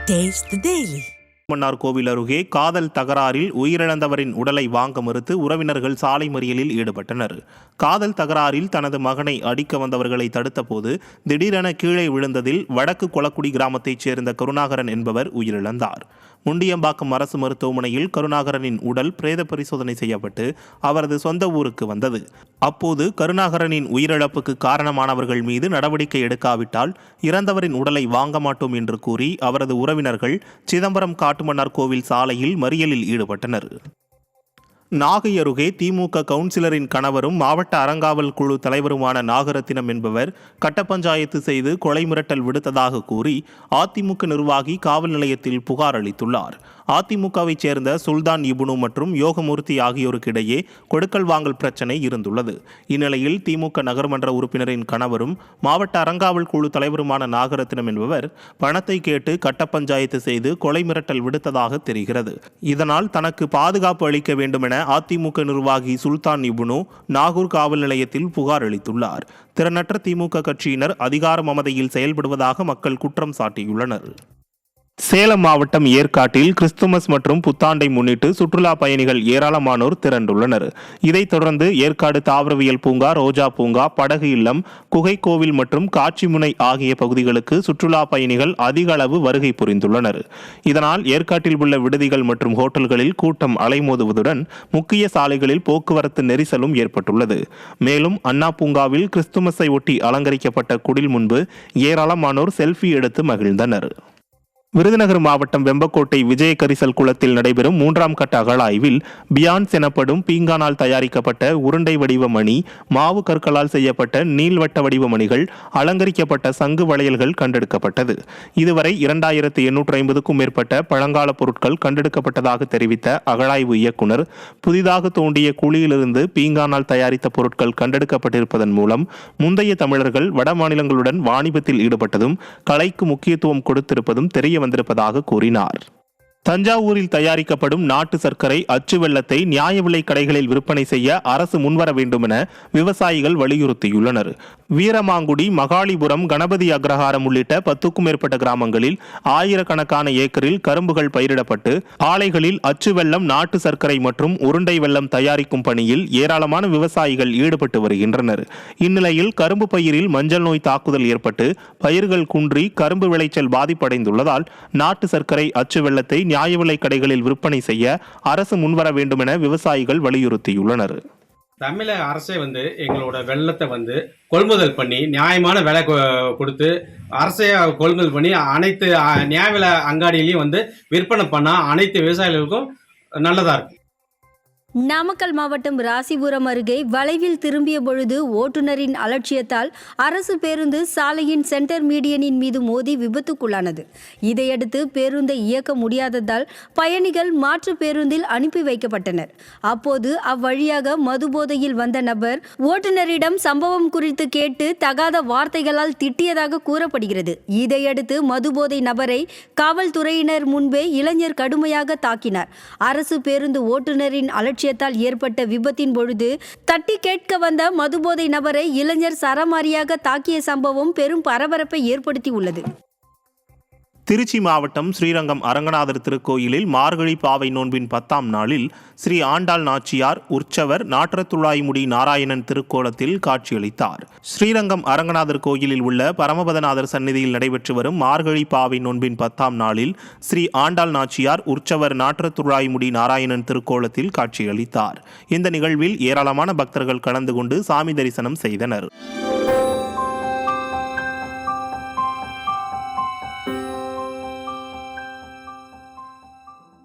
Taste the Daily. Mannar கோவில் அருகே காதல் தகராறில் உயிரிழந்தவரின் உடலை வாங்க மறுத்து உறவினர்கள் சாலை மறியலில் ஈடுபட்டனர். காதல் தகராறில் தனது மகனை அடிக்க வந்தவர்களை தடுத்தபோது திடீரென கீழே விழுந்ததில் வடக்கு கொளக்குடி கிராமத்தைச் சேர்ந்த கருணாகரன் என்பவர் உயிரிழந்தார். முண்டியம்பாக்கம் அரசு மருத்துவமனையில் கருணாகரனின் உடல் பிரேத பரிசோதனை செய்யப்பட்டு அவரது சொந்த ஊருக்கு வந்தது. அப்போது கருணாகரனின் உயிரிழப்புக்கு காரணமானவர்கள் மீது நடவடிக்கை எடுக்காவிட்டால் இறந்தவரின் உடலை வாங்க மாட்டோம் என்று கூறி அவரது உறவினர்கள் சிதம்பரம் காட்டுமன்னார் கோவில் சாலையில் மறியலில் ஈடுபட்டனர். நாகை அருகே திமுக கவுன்சிலரின் கணவரும் மாவட்ட அறங்காவல் குழு தலைவருமான நாகரத்தினம் என்பவர் கட்ட பஞ்சாயத்து செய்து கொலை மிரட்டல் விடுத்ததாக கூறி அதிமுக நிர்வாகி காவல் நிலையத்தில் புகார் அளித்துள்ளார். அதிமுகவைச் சேர்ந்த சுல்தான் இபுனு மற்றும் யோகமூர்த்தி ஆகியோருக்கிடையே கொடுக்கல் வாங்கல் பிரச்சினை இருந்துள்ளது. இந்நிலையில் திமுக நகர்மன்ற உறுப்பினரின் கணவரும் மாவட்ட அறங்காவல் குழு தலைவருமான நாகரத்தினம் என்பவர் பணத்தை கேட்டு கட்ட பஞ்சாயத்து செய்து கொலை மிரட்டல் விடுத்ததாக தெரிகிறது. இதனால் தனக்கு பாதுகாப்பு அளிக்க வேண்டும் என அதிமுக நிர்வாகி சுல்தான் இபுனு நாகூர் காவல் நிலையத்தில் புகார் அளித்துள்ளார். திறனற்ற திமுக கட்சியினர் அதிகார மமதையில் செயல்படுவதாக மக்கள் குற்றம் சாட்டியுள்ளனர். சேலம் மாவட்டம் ஏற்காட்டில் கிறிஸ்துமஸ் மற்றும் புத்தாண்டை முன்னிட்டு சுற்றுலா பயணிகள் ஏராளமானோர் திரண்டுள்ளனர். இதைத் தொடர்ந்து ஏற்காடு தாவரவியல் பூங்கா, ரோஜா பூங்கா, படகு இல்லம், குகை கோவில் மற்றும் காட்சிமுனை ஆகிய பகுதிகளுக்கு சுற்றுலா பயணிகள் அதிக அளவு வருகை புரிந்துள்ளனர். இதனால் ஏற்காட்டில் உள்ள விடுதிகள் மற்றும் ஹோட்டல்களில் கூட்டம் அலைமோதுவதுடன் முக்கிய சாலைகளில் போக்குவரத்து நெரிசலும் ஏற்பட்டுள்ளது. மேலும் அண்ணா பூங்காவில் கிறிஸ்துமஸை ஒட்டி அலங்கரிக்கப்பட்ட குடில் முன்பு ஏராளமானோர் செல்ஃபி எடுத்து மகிழ்ந்தனர். விருதுநகர் மாவட்டம் வெம்பக்கோட்டை விஜய கரிசல் குளத்தில் நடைபெறும் 3ஆம் கட்ட அகழாய்வில் பியான்ஸ் எனப்படும் பீங்கானால் தயாரிக்கப்பட்ட உருண்டை வடிவ மணி, மாவு கற்களால் செய்யப்பட்ட நீள்வட்ட வடிவ மணிகள், அலங்கரிக்கப்பட்ட சங்கு வளையல்கள் கண்டெடுக்கப்பட்டது. இதுவரை 2850க்கும் மேற்பட்ட பழங்கால பொருட்கள் கண்டெடுக்கப்பட்டதாக தெரிவித்த அகழாய்வு இயக்குநர், புதிதாக தோண்டிய குழியிலிருந்து பீங்கானால் தயாரித்த பொருட்கள் கண்டெடுக்கப்பட்டிருப்பதன் மூலம் முந்தைய தமிழர்கள் வட மாநிலங்களுடன் வாணிபத்தில் ஈடுபட்டதும் கலைக்கு முக்கியத்துவம் கொடுத்திருப்பதும் தெரிய வந்திருப்பதாக கூறினார். தஞ்சாவூரில் தயாரிக்கப்படும் நாட்டு சர்க்கரை அச்சு வெல்லத்தை நியாய விலை கடைகளில் விற்பனை செய்ய அரசு முன்வர வேண்டும் என விவசாயிகள் வலியுறுத்தியுள்ளனர். வீரமாங்குடி, மகாலிபுரம், கணபதி அக்ரஹாரம் உள்ளிட்ட 10க்கும் மேற்பட்ட கிராமங்களில் ஆயிரக்கணக்கான ஏக்கரில் கரும்புகள் பயிரிடப்பட்டு ஆலைகளில் அச்சு வெல்லம், நாட்டு சர்க்கரை மற்றும் உருண்டை வெல்லம் தயாரிக்கும் பணியில் ஏராளமான விவசாயிகள் ஈடுபட்டு வருகின்றனர். இந்நிலையில் கரும்பு பயிரில் மஞ்சள் நோய் தாக்குதல் ஏற்பட்டு பயிர்கள் குன்றி கரும்பு விளைச்சல் பாதிப்படைந்துள்ளதால் நாட்டு சர்க்கரை அச்சு வெல்லத்தை நியாய விலை கடைகளில் விற்பனை செய்ய அரசு முன்வர வேண்டும் என விவசாயிகள் வலியுறுத்தியுள்ளனர். தமிழக அரசே எங்களோட வெள்ளத்தை கொள்முதல் பண்ணி நியாயமான விலை கொடுத்து அரசே கொள்முதல் பண்ணி அனைத்து நியாய விலை அங்காடியிலையும் விற்பனை பண்ணா அனைத்து விவசாயிகளுக்கும் நல்லதா இருக்கும். நாமக்கல் மாவட்டம் ராசிபுரம் அருகே வளைவில் திரும்பிய பொழுது ஓட்டுநரின் அலட்சியத்தால் அரசு பேருந்து சாலையின் சென்டர் மீடியனின் மீது மோதி விபத்துக்குள்ளானது. இதையடுத்து பேருந்தை இயக்க முடியாததால் பயணிகள் மாற்று பேருந்தில் அனுப்பி வைக்கப்பட்டனர். அப்போது அவ்வழியாக மதுபோதையில் வந்த நபர் ஓட்டுநரிடம் சம்பவம் குறித்து கேட்டு தகாத வார்த்தைகளால் திட்டியதாக கூறப்படுகிறது. இதையடுத்து மதுபோதை நபரை காவல்துறையினர் முன்பே இளைஞர் கடுமையாக தாக்கினார். அரசு பேருந்து ஓட்டுநரின் அலட்சியத்தால் ஏற்பட்ட விபத்தின் பொழுது தட்டி கேட்க வந்த மதுபோதை நபரை இளைஞர் சரமாரியாக தாக்கிய சம்பவம் பெரும் பரபரப்பை ஏற்படுத்தியுள்ளது. திருச்சி மாவட்டம் ஸ்ரீரங்கம் அரங்கநாதர் திருக்கோயிலில் மார்கழி பாவை நோன்பின் 10ஆம் நாளில் ஸ்ரீ ஆண்டாள் நாச்சியார் உற்சவர் நாற்றத்துழாய்முடி நாராயணன் திருக்கோலத்தில் காட்சியளித்தார். ஸ்ரீரங்கம் அரங்கநாதர் கோயிலில் உள்ள பரமபதநாதர் சந்நிதியில் நடைபெற்று வரும் மார்கழி பாவை நோன்பின் 10ஆம் நாளில் ஸ்ரீ ஆண்டாள் நாச்சியார் உற்சவர் நாற்றத்துழாய்முடி நாராயணன் திருக்கோலத்தில் காட்சியளித்தார். இந்த நிகழ்வில் ஏராளமான பக்தர்கள் கலந்து கொண்டு சாமி தரிசனம் செய்தனர்.